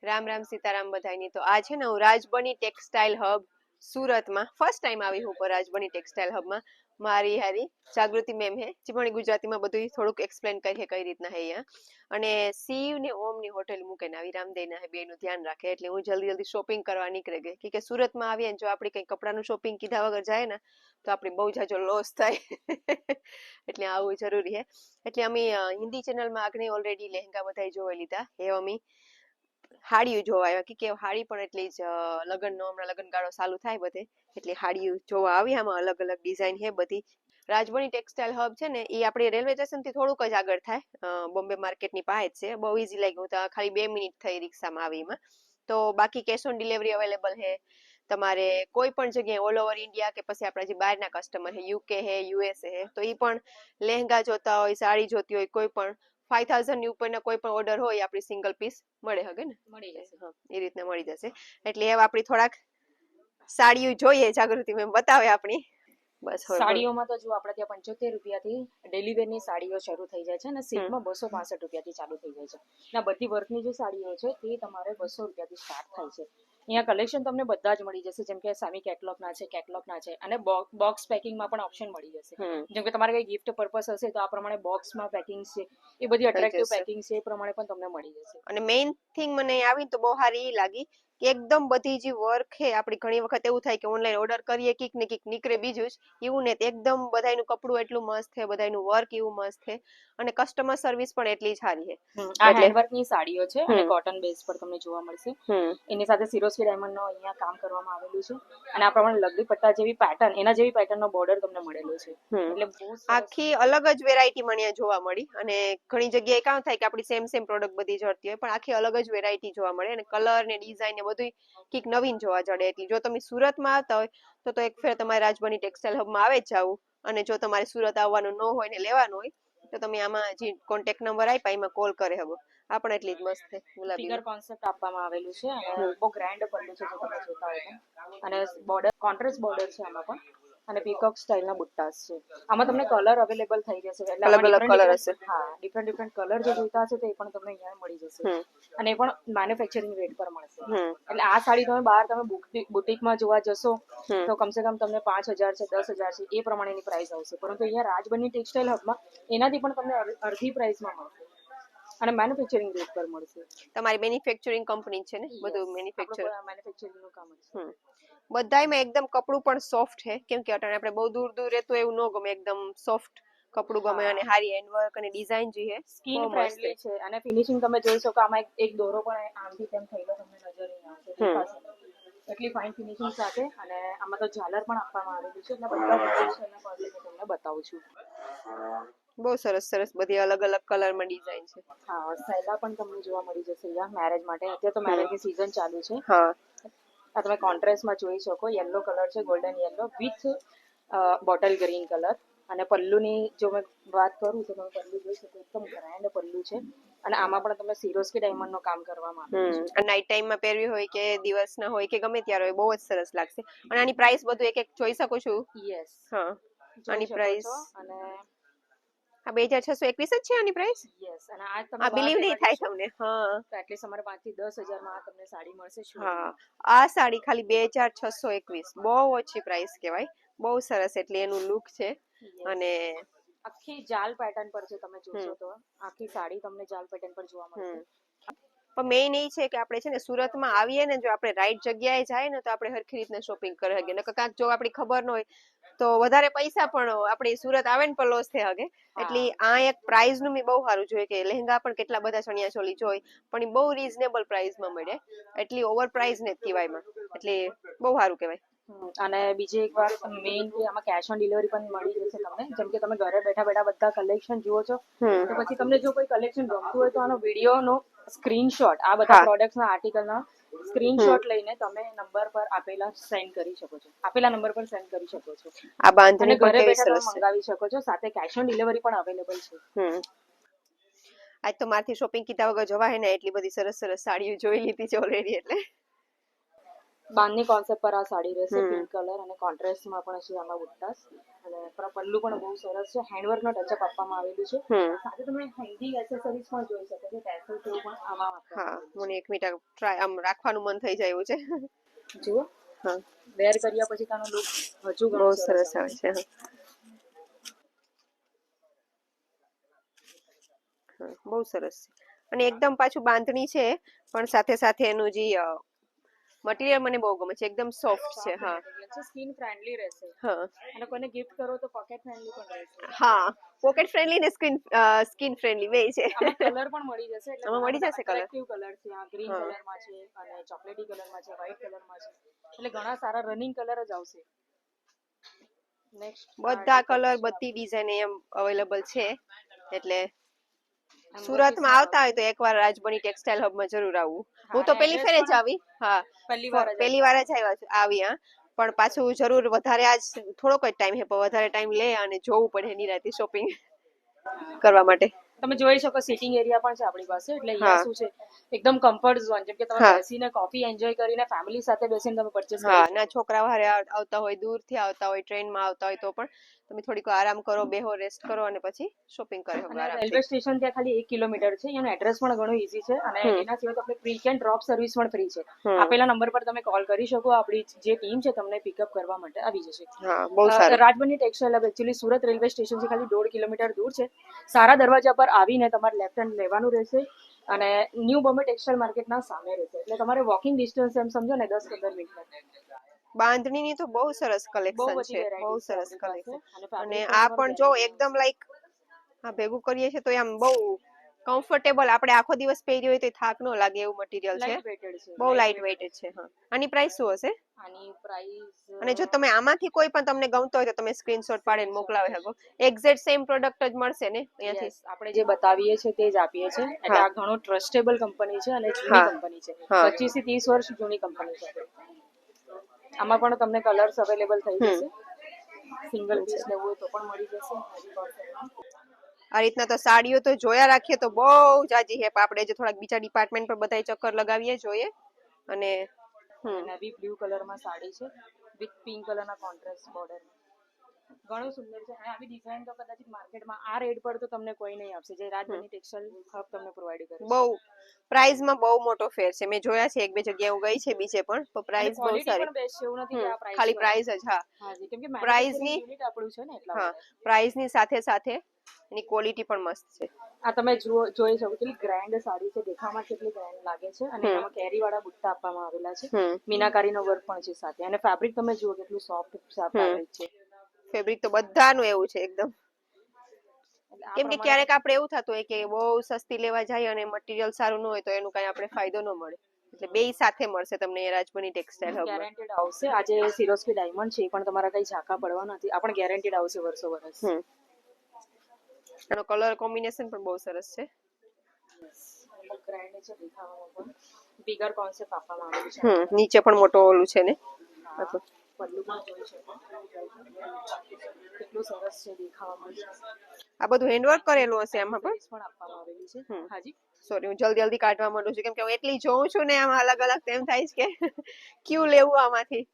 રામ રામ સીતારામ બધાની. તો આ છે ને હું રાજબની ટેક્સટાઇલ હબ સુરતમાં ફર્સ્ટ ટાઈમ આવી હું રાજબની ટેક્સટાઇલ હબમાં. મારી હારી જાગૃતિ મેમ હે જે પણ ગુજરાતીમાં બધું થોડુંક એક્સપ્લેન કરીએ કઈ રીતના હે અહીંયા. અને શિવ ને ઓમ ની હોટેલ મૂકીને આવી રામદેવના હે બેનું ધ્યાન રાખે એટલે હું જલ્દી જલ્દી શોપિંગ કરવા નીકળી ગઈ કે સુરતમાં આવીએ ને જો આપણે કઈ કપડાનું શોપિંગ કીધા વગર જાય ને તો આપણે બહુ જાજો લોસ થાય એટલે આવું જરૂરી હે. એટલે અમે હિન્દી ચેનલમાં આગળ ઓલરેડી લહેંગા બધા જોઈ લીધા એ અમે હાડીયું જોવા આવ્યા કે હાડી પણ એટલી જ લગ્નનો હમણાં લગ્નગાળો ચાલુ થાય બધે એટલે હાડીયું જોવા આવી. આમાં અલગ અલગ ડિઝાઇન હે બધી. રાજબની ટેક્સટાઇલ હબ છે ને એ આપણે રેલવે સ્ટેશન થી થોડુંક જ આગળ થાય, બોમ્બે માર્કેટની પાસે જ છે. બહુ ઈઝી લાગ્યું, તો ખાલી 2 મિનિટ થઈ રિક્ષામાં આવી એમાં. તો બાકી કેશ ઓન ડિલિવરી અવેલેબલ હે તમારે કોઈ પણ જગ્યાએ ઓલ ઓવર ઇન્ડિયા કે પછી આપણા જે બહારના કસ્ટમર હે યુકે હે યુએસએ હે તો એ પણ લહેંગા જોતા હોય સાડી જોતી હોય કોઈ પણ 5000 ની ઉપરના કોઈ પણ ઓર્ડર હોય આપણી સિંગલ પીસ મળે હગે ને મળી જશે. હા એ રીતના મળી જશે. એટલે હવે આપણી થોડાક સાડીઓ જોઈએ જાગૃતિ મેમ બતાવે આપણી. બસ સાડીઓમાં તો જો આપણે ત્યાં 75 રૂપિયાથી ડેલી વેરની સાડીઓ શરૂ થઈ જાય છે અને સિલ્કમાં 265 રૂપિયાથી ચાલુ થઈ જાય છે. અને બધી વર્કની જે સાડીઓ છે તે તમારે 200 રૂપિયાથી સ્ટાર્ટ થાય છે. અહીંયા કલેક્શન તમને બધા જ મળી જશે, જેમ કે સેમી કેટલોગના છે અને બોક્સ પેકિંગમાં પણ ઓપ્શન મળી જશે. જેમ કે તમારે કઈ ગિફ્ટ પર્પસ હશે તો આ પ્રમાણે બોક્સમાં પેકિંગ છે, એ બધી અટ્રેક્ટિવ પેકિંગ છે, એ પ્રમાણે પણ તમને મળી જશે. અને મેઇન થિંગ મને આવી તો બહુ સારી એ લાગી કે એકદમ બધી જે વર્ક છે આપણી ઘણી વખત એવું થાય કે ઓનલાઈન ઓર્ડર કરીએ કીક ને કીક નીકળે બીજું જ એવું ને એકદમ બધાનું કપડું એટલું મસ્ત છે, બધાનું વર્ક એવું મસ્ત છે અને કસ્ટમર સર્વિસ પણ એટલી સારી છે. આ હેન્ડવર્કની સાડીઓ છે અને કોટન બેઝ પર તમને જોવા મળશે. એની સાથે સિરોસ્કી ડાયમંડનો અહીંયા કામ કરવામાં આવેલું છે અને આ પ્રમાણે લગડી પટ્ટા જેવી પેટર્ન, એના જેવી પેટર્નનો બોર્ડર તમને મળેલો છે. એટલે આખી અલગ જ વેરાયટી મને જોવા મળી. અને ઘણી જગ્યાએ કામ થાય કે આપણી સેમ પ્રોડક્ટ બધી જડતી હોય પણ આખી અલગ જ વેરાયટી જોવા મળે અને કલર ને ડિઝાઇન ને બધું કઈક નવીન જોવા જડે. એટલે જો તમે સુરતમાં આવતા હોય તો એક ફેર તમારે રાજબની ટેક્સટાઇલ હબમાં આવે જ જાવું. અને જો તમારે સુરત આવવાનું ન હોય ને લેવાનું હોય તો તમે આમાં જે કોન્ટેક્ટ નંબર આપ્યા એમાં કોલ કરે હગો. આ પણ એટલી જ મસ્ત છે. ગુલાબી ફિગર કોન્સેપ્ટ આપવામાં આવેલું છે અને બહુ ગ્રાન્ડ પલ્લુ છે જો તમે જોતા હોય તો. અને બોર્ડર કોન્ટ્રાસ્ટ બોર્ડર છે આમાં પણ અને પીકોક સ્ટાઇલના બુટ્ટાસ છે. આમાં તમને કલર અવેલેબલ થઈ જશે. એટલે અલગ અલગ કલર હશે. હા, ડિફરન્ટ કલર જે જોઈતા હશે તો એ પણ તમને અહીંયા મળી જશે અને એ પણ મેન્યુફેક્ચરિંગ રેટ પર મળશે. એટલે આ સાડી તમે બહાર તમે બુટીકમાં જોવા જશો તો કમસે કમ તમને 5000 છે, 10000 છે, એ પ્રમાણેની પ્રાઇસ આવશે. પરંતુ અહીંયા રાજબની ટેક્સટાઇલ હબમાં એનાથી પણ તમને અડધી પ્રાઇસમાં મળશે અને મેન્યુફેક્ચરિંગ રેટ પર મળશે. તમારી મેન્યુફેક્ચરિંગ કંપની છે ને? બધું મેન્યુફેક્ચરિંગનું કામ છે. બધાયમાં એકદમ કપડું પણ સોફ્ટ છે, કેમ કે અટાણે આપણે બહુ દૂર દૂર રહેતું એવું ન ગમે, એકદમ સોફ્ટ કપડું ગમે અને હારી હેન્ડવર્ક અને ડિઝાઇન જે છે સ્કિન ફ્રેન્ડલી છે અને ફિનિશિંગ તમે જોઈ શકો. આમાં એક દોરો પણ આમથી તેમ થયેલો તમને નજર નહીં આવશે. એટલી ફાઇન ફિનિશિંગ સાથે અને આમાં તો ઝાલર પણ આપવામાં આવેલી છે. એટલે બધા તમને બતાવું છું. બહુ સરસ સરસ બધી અલગ અલગ કલરમાં ડિઝાઇન છે. હા, સૈલા પણ તમને જોવા મળી જશે અહીંયા મેરેજ માટે. અત્યારે તો મેરેજની સીઝન ચાલુ છે. હા, આ તમે કોન્ટ્રાસ્ટમાં જોઈ શકો. યલો કલર છે, golden yellow with bottle green colour. અને પલ્લુની જો મેં વાત કરું તો તમે પલ્લુ જોઈ શકો. એકદમ ગ્રાન્ડ પલ્લુ છે અને આમાં પણ તમે સિરોસ્કી ડાયમંડનો કામ કરવામાં આવ્યું છે. નાઇટ ટાઈમમાં પહેરવી હોય કે દિવસના હોય કે ગમે ત્યારે હોય બહુ જ સરસ લાગશે. અને આની પ્રાઇસ બધું એક એક જોઈ શકું છું. યસ, હા, આની પ્રાઇસ અને આ 2621 જ છે આની પ્રાઇસ? યસ, અને આ તમે બિલીવ નહીં થાય તમને. હા, તો એટલીસ્ટ અમારે 5 થી 10 હજારમાં આ તમને સાડી મળશે. હા, આ સાડી ખાલી 2621, બહુ ઓછી પ્રાઇસ કહેવાય. બહુ સરસ. એટલે એનું લુક છે અને આખી જાલ પેટર્ન પર છે. તમે જોશો તો આખી સાડી તમને જાલ પેટર્ન પર જોવા મળશે. પણ મેઇન એ છે કે આપણે છે ને સુરતમાં આવીએ ને જો આપણે રાઈટ જગ્યાએ જાય ને તો આપણે હરખી રીતના શોપિંગ કરી શકીએ. નકર કાંઈક જો આપણી ખબર ન હોય તો વધારે પૈસા પણ આપણે સુરત આવે ને પણ લોસ થઈ શકે. એટલે આ એક પ્રાઇઝનું બી બહુ સારું જોઈએ કે લહેંગા પણ કેટલા બધા ચણિયા ચોલી જોઈ પણ એ બહુ રીઝનેબલ પ્રાઇસમાં મળે. એટલી ઓવર પ્રાઇસ ને કહેવાયમાં. એટલે બહુ સારું કહેવાય. અને બીજી એક વાત મેઇન કે આમાં કેશ ઓન ડિલિવરી પણ મળી જશે તમને. જેમ કે તમે ઘરે બેઠા બેઠા બધા કલેક્શન જુઓ છો તો પછી તમને જો કોઈ કલેક્શન ગમતું હોય તો આનો વિડીયોનો સ્ક્રીનશોટ, આ બધા પ્રોડક્ટ્સના આર્ટિકલના સ્ક્રીનશોટ લઈને તમે નંબર પર આપેલા સેન્ડ કરી શકો છો. આપેલા નંબર પર સેન્ડ કરી શકો છો. આ બાંધણી અને ઘરે બેઠા તમે મંગાવી શકો છો. સાથે કેશ ઓન ડિલિવરી પણ અવેલેબલ છે. આજ તો મારથી શોપિંગ કીધા વગર જવાય ને, એટલી બધી સરસ સરસ સાડીઓ જોઈ લીધી છે ઓલરેડી. એટલે બાંધની કોન્સેપ્ટ પર આ સાડી રહેશે, હમ. પિંક કલર અને કોન્ટ્રાસ્ટમાં પણ છે આમાં બુટ્ટાસ, અને પલ્લુ પણ બહુ સરસ છે, હેન્ડવર્કનો ટચઅપ આપવામાં આવેલું છે. સાથે તમે હેન્ડી એસેસરીઝ પણ જોઈ શકો છો, ટેસલ જેવું પણ આમાં આપવામાં હા, આવેલું મને એક મિનિટ ટ્રાય આમ રાખવાનું મન થઈ જાય એવું છે. છે. જુઓ, હા, વેર કર્યા પછી તાનો લુક હજુ બહુ ઘણો સરસ સરસ આવે આવે છે. છે. હા, બહુ સરસ છે. અને એકદમ પાછું બાંધણી છે, પણ સાથે સાથે એનું જે મટીરિયલ મને બહુ ગમે છે, એકદમ સોફ્ટ છે. હા, સ્કિન ફ્રેન્ડલી રહેશે, હા, અને કોઈને ગિફ્ટ કરો તો પોકેટ ફ્રેન્ડલી પણ રહેશે. હા, પોકેટ ફ્રેન્ડલી ને સ્કિન ફ્રેન્ડલી બે છે. આમાં કલર પણ મળી જશે, એટલે આમાં ઘણા મળી બધા જશે કલર. એટ્રેક્ટિવ કલર છે. આ ગ્રીન હા, કલરમાં છે, અને ચોકલેટી કલરમાં છે, વ્હાઈટ કલરમાં છે, એટલે ઘણા સારા રનિંગ કલર જ આવશે. નેક્સ્ટ બધા કલર બધી ડિઝાઇન એમ અવેલેબલ છે, એટલે સુરતમાં આવતા હોય તો એકવાર રાજબની ટેક્સટાઇલ હબમાં જરૂર આવવું. હું તો પેલી ફેરે જ આવી. હા, પહેલી વાર જ આવી. હા, પણ પાછું જરૂર વધારે આજ થોડોક જ ટાઈમ છે, પણ વધારે ટાઈમ લે અને જોવું પડે એની રાતે શોપિંગ કરવા માટે. તમે જોઈ શકો સિટિંગ એરિયા પણ છે આપણી પાસે, એટલે અહીંયા હા, શું છે એકદમ કમ્ફર્ટ ઝોન, જેમ કે તમે હા, બેસીને કોફી એન્જોય કરીને ફેમિલી સાથે બેસીને તમે પરચેસ કરી હા, ના શકો. છોકરાઓ હારે આવતા હોય, દૂરથી આવતા હોય, ટ્રેનમાં આવતા હોય તો પણ તમે થોડીક આરામ કરો, બેહો, રેસ્ટ કરો અને પછી શોપિંગ કરે અને આરામથી. રેલવે સ્ટેશન ત્યાં ખાલી 1 કિલોમીટર છે, એનું એડ્રેસ પણ ઘણું ઈઝી છે, અને એના સિવાય તો આપણે પિક એન્ડ ડ્રોપ સર્વિસ પણ ફ્રી છે. આપેલા નંબર પર તમે કોલ કરી શકો, આપણી જે ટીમ છે તમને પિકઅપ કરવા માટે આવી જશે. હા, બહુ સારું. Rajbani textile hub actually Surat railway સ્ટેશનથી ખાલી 1.5 કિલોમીટર દૂર છે. સારા દરવાજા પર આવીને તમારે લેફ્ટ હેન્ડ લેવાનું રહેશે, અને ન્યૂ બોમ્બે ટેક્સટાઇલ માર્કેટના સામે રહેશે, એટલે તમારે વોકિંગ ડિસ્ટન્સ એમ સમજો ને 10-15 મિનિટમાં. બાંધણીની તો બહુ સરસ બહુ કલેક્શન બધી છે, બહુ વેરાયટી છે સરસ આપણી પાસે, કલેક્શન. અને ફેબ્રિક આ તમારું પણ જો ગેરંટી એકદમ લાઈક આ ભેગું કરીએ છીએ તો આમ બહુ કમ્ફર્ટેબલ, આપણે આખો દિવસ પહેરી હોય તો થાક ન લાગે એવું મટીરિયલ છે, લાઇટ વેટેડ છે, બહુ લાઇટ વેઇટેડ છે. હા, આની પ્રાઇસ શું હશે? આની પ્રાઇસ, અને જો તમે આમાંથી કોઈ પણ તમને ગમતો હોય તો તમે સ્ક્રીનશોટ પાડીને મોકલાવી શકો. એક્ઝેક્ટ સેમ પ્રોડક્ટ જ મળશે ને અહીંયાથી? યસ, આપણે જે બતાવીએ છીએ તે જ આપીએ છીએ, એટલે હા, આ ઘણો ટ્રસ્ટેબલ કંપની છે અને જૂની હા, કંપની છે, હા. 25 થી 30 વર્ષ જૂની કંપની છે. આમાં પણ તમને કલર્સ અવેલેબલ થઈ જશે, સિંગલ પીસ લેવું હોય તો પણ મળી જશે. આ રીતના તો સાડીઓ તો જોયા રાખીએ તો બહુ જાજી છે, આપણે જે થોડાક બીજા ડિપાર્ટમેન્ટ પર બધા ચક્કર લગાવીએ જોઈએ. અને નેવી બ્લુ કલરમાં સાડી છે, વિથ પિંક કલરના કોન્ટ્રાસ્ટ બોર્ડર. ઘણું સુંદર છે, અને આવી ડિઝાઇન તો કદાચ માર્કેટમાં આ રેટ પર તો તમને કોઈ નહીં આપશે, જે રાજબની ટેક્સટાઇલ હબ તમને પ્રોવાઈડ કરે છે. બહુ પ્રાઇઝમાં બહુ મોટો ફેર છે. મેં જોયા છે, એક બે જગ્યાએ હું ગઈ છે બીજે પણ, તો અને પ્રાઇસ બહુ ક્વોલિટી સારી. પણ બેસ્ટ છે, એવું નથી કે આ પ્રાઇસ ખાલી પ્રાઇસ જ. હા, હાજી, કેમ કે મેન્યુફેક્ચરિંગ પ્રાઇઝની, યુનિટ આપણું છે ને એટલા હા, માટે. પ્રાઇઝની સાથે સાથે એની ક્વોલિટી પણ મસ્ત છે. આ તમે જોઈ શકો, કેટલી ગ્રાન્ડ સાડી છે, દેખાવમાં કેટલી ગ્રાન્ડ લાગે છે, અને એનામાં કેરીવાળા બુટ્ટા આપવામાં આવેલા છે, મીનાકારીનો વર્ક પણ છે સાથે, અને ફેબ્રિક તમે જુઓ કેટલું સોફ્ટ ફેબ્રિક છે. ફેબ્રિક તો બધાનું એવું છે એકદમ. એટલે આ કેમ કે પ્રમાણે ક્યારેક આપણે એવું થતું હોય કે બહુ સસ્તી લેવા જાય અને મટીરિયલ સારું ન હોય તો એનું કઈ આપણે ફાયદો ન મળે, એટલે બેય સાથે મળશે તમને રાજબની ટેક્સટાઇલ હબમાં. ગેરંટેડ આવશે. આજે સિરોસ્કી ડાયમંડ છે, એ પણ તમારા કઈ ઝાંકા પડવા નથી, આ પણ ગેરંટેડ આવશે વર્ષો વર્ષ. એનો કલર કોમ્બિનેશન પણ બહુ સરસ છે. ગ્રાન્ડ છે, દેખાવામાં પણ બિગર કોન્સેપ્ટ આપવામાં આવ્યું છે. નીચે પણ મોટો ઓલું છે ને. હા, પલ્લુ પણ જોઈ શકો, કેટલું સરસ છે દેખાવામાં. આ બધું હેન્ડવર્ક કરેલું હશે આમાં પણ. પણ આપવામાં આવેલી છે. હાજી, સોરી, હું જલ્દી કાઢવા માંડું છું, કેમ કે હું એટલી જોઉં છું ને આમાં અલગ અલગ, તેમ થાય છે કે ક્યુ લેવું આમાંથી.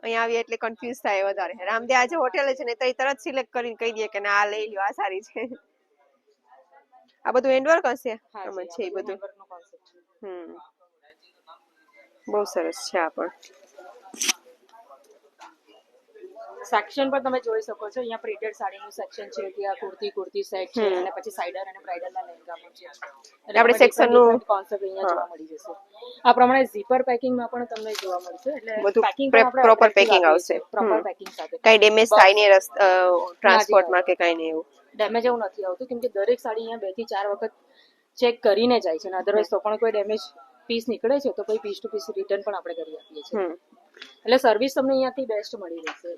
અહીંયા આવી એટલે કન્ફ્યુઝ થાય વધારે. રામદે આજે હોટેલ છે ને, તો તરત સિલેક્ટ કરીને કહી દે કે આ લઈ લ્યો, આ સારી છે. આ બધું હેન્ડવર્ક હશે આમાં છે એ બધું. હેન્ડવર્કનો કોન્સેપ્ટ છે. બહુ સરસ છે આ પણ. સેક્શન પર તમે જોઈ શકો છો, અહીંયા પ્રિન્ટેડ સાડીનું સેક્શન છે, ત્યાં કુર્તી સેટ છે, અને પછી સાઇડર અને બ્રાઇડલના લહેંગા પણ છે, એટલે આપણે તમને સેક્શન નું ડિફરન્ટ કોન્સેપ્ટ અહીંયા જોવા મળી જશે. આ પ્રમાણે ઝીપર પેકિંગમાં પણ તમને જોવા મળશે, એટલે બધું પેકિંગ પણ આપણે પ્રોપર એટ્રેક્ટિવ પેકિંગ આપીએ આવશે. છીએ, પ્રોપર પેકિંગ સાથે. કઈ ડેમેજ થાય નહીં ટ્રાન્સપોર્ટમાં કે કઈ નહીં એવું. ડેમેજ એવું નથી આવતું, કેમ કે દરેક સાડી અહીંયા 2 થી 4 વખત ચેક કરીને જાય છે, અધરવાઇઝ તો પણ કોઈ ડેમેજ પીસ નીકળે છે તો કોઈ પીસ ટુ પીસ રિટર્ન પણ આપણે કરી આપીએ છીએ, એટલે સર્વિસ તમને અહીંયાથી બેસ્ટ મળી રહેશે.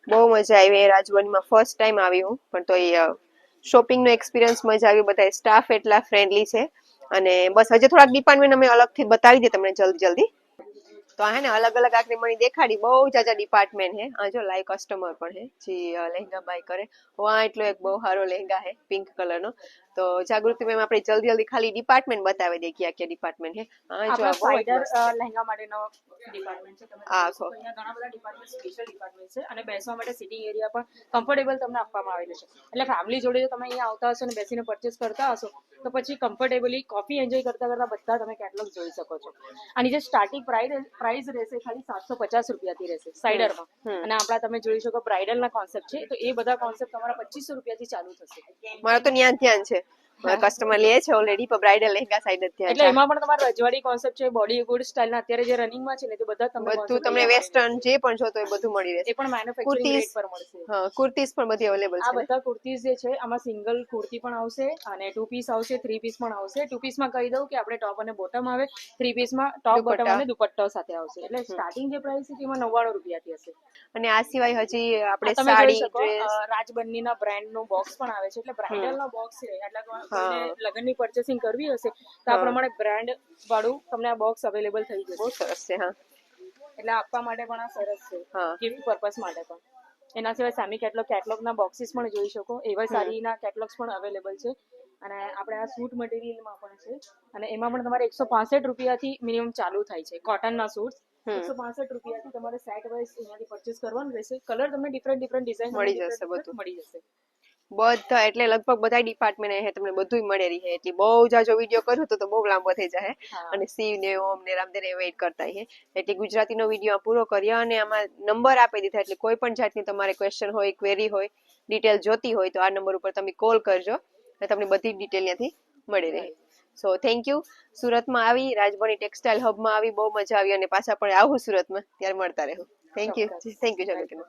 બહુ મજા આવી રાજબનમાં, ફર્સ્ટ ટાઈમ આવી હું, પણ તો શોપિંગનો એક્સપિરિયન્સ મજા આવી. બધા સ્ટાફ એટલા ફ્રેન્ડલી છે, અને બસ હજી થોડાક ડિપાર્ટમેન્ટ અમે અલગથી બતાવી દઈએ તમને જલ્દી. તો હે ને અલગ અલગ આખરી મને દેખાડી, બહુ જાજા ડિપાર્ટમેન્ટ હે. આ જો લાઈવ કસ્ટમર પણ હે જે લહેંગા બાય કરે. વहाँ એટલો એક બહુ સારો લહેંગા હે પિંક કલરનો, તો જાગૃતિ મેમ આપણે જલ્દી ખાલી ડિપાર્ટમેન્ટ બતાવી દઈએ ક્યાં ક્યાં ડિપાર્ટમેન્ટ હે. હા જો આપણા આ બહુ જ સ્પાઈડર મસ્ત છે. લહેંગા માટેનો ડિપાર્ટમેન્ટ છે. તમે આ જોઈ શકો અહીંયા ઘણા બધા ડિપાર્ટમેન્ટ સ્પેશિયલ ડિપાર્ટમેન્ટ છે અને બેસવા માટે સિટિંગ એરિયા પણ કમ્ફર્ટેબલ તમને આપવામાં આવેલું છે. એટલે ફેમિલી જોડે જો તમે અહીંયા આવતા હશો અને બેસીને પરચેસ કરતા હશો તો પછી કમ્ફર્ટેબલી કોફી એન્જોય કરતા કરતા બધા તમે કેટલોગ જોઈ શકો છો. આની જે સ્ટાર્ટિંગ પ્રાઇસ રહેશે ખાલી 750 રૂપિયાથી રહેશે સાઇડરમાં. અને આપણા તમે જોઈ શકો બ્રાઇડલના કોન્સેપ્ટ છે તો એ બધા કોન્સેપ્ટ તમારા 2500 રૂપિયાથી ચાલુ થશે. મારો તો ધ્યાન છે, કસ્ટમર લે છે ઓલરેડી, પણ બ્રાઇડલ લહેંગા સાઈડ જ ધ્યાન એટલે છે. એમાં પણ તમારે રજવાડી કોન્સેપ્ટ છે, બોલીવુડ સ્ટાઇલના અત્યારે જે રનિંગમાં છે ને તે બધા તમને બધું concept તમને અહીંયા વેસ્ટર્ન જે પણ જોતો હોય બધું મળી મળે. રહેશે. એ પણ મેન્યુફેક્ચરિંગ કુર્તીઝ, રેટ પર મળશે. હા કુર્તીઝ પણ બધી અવેલેબલ આ છે ને? બધા કુર્તીઝ જે છે આમાં સિંગલ કુર્તી પણ આવશે અને 2 પીસ આવશે, 3 પીસ પણ આવશે. 2 પીસમાં કહી દઉં કે આપણે ટોપ અને બોટમ આવે, 3 પીસમાં ટોપ બોટમ દુપટ્ટા. અને દુપટ્ટો સાથે આવશે. એટલે સ્ટાર્ટિંગ જે પ્રાઇસ છે તેમાં 99 રૂપિયાથી હશે. અને આ સિવાય હજી આ આપણે તમે જોઈ સાડી, શકો ડ્રેસ, રાજબંધનીના બ્રાન્ડનું બોક્સ પણ આવે છે. એટલે બ્રાઇડલનો બોક્સ છે એટલે કોઈને હા. લગ્નની પર્ચેસિંગ કરવી હશે તો આ પ્રમાણે બ્રાન્ડ વાળું તમને આ બોક્સ અવેલેબલ થઈ બહુ જશે. સરસ છે. હા એટલે આપવા માટે પણ આ સરસ છે, હા ગિફ્ટ પર્પસ માટે પણ. એના સિવાય સામી કેટલોગના બોક્સીસ પણ જોઈ શકો. એવા સાડીના કેટલોગ્સ પણ અવેલેબલ છે. અને આપણે આ સૂટ મટીરિયલમાં પણ છે અને એમાં પણ તમારે 165 રૂપિયાથી મિનિમમ ચાલુ થાય છે કોટનના સૂટ. 165 રૂપિયાથી તમારે સેટ વાઇઝ અહીંયાથી પરચેસ કરવાનું રહેશે. કલર તમને ડિફરન્ટ ડિઝાઇન મળી જશે બધું. મળી જશે. બધા એટલે લગભગ બધા ડિપાર્ટમેન્ટ છે તમને બધુંય મળી રહે. એટલે બહુ જાજો વિડીયો કરું તો બહુ લાંબો થઈ જાય. અને શિવ ને ઓમ ને રામદેવ વેઇટ કરતા છે. એટલે ગુજરાતીનો વિડીયો પૂરો કર્યા અને આમાં નંબર આપી દીધા. એટલે કોઈ પણ જાતની તમારે ક્વેશ્ચન હોય, ક્વેરી હોય, ડિટેલ જોતી હોય તો આ નંબર ઉપર તમે કોલ કરજો અને તમને બધી ડિટેલ ત્યાંથી મળી રહે. So thank you. સુરતમાં આવી, રાજબણી ટેક્સટાઇલ હબમાં આવી, બહુ મજા આવી અને પાછા પણ આવું સુરતમાં ત્યારે મળતા રહેવું. Thank you Jagruti.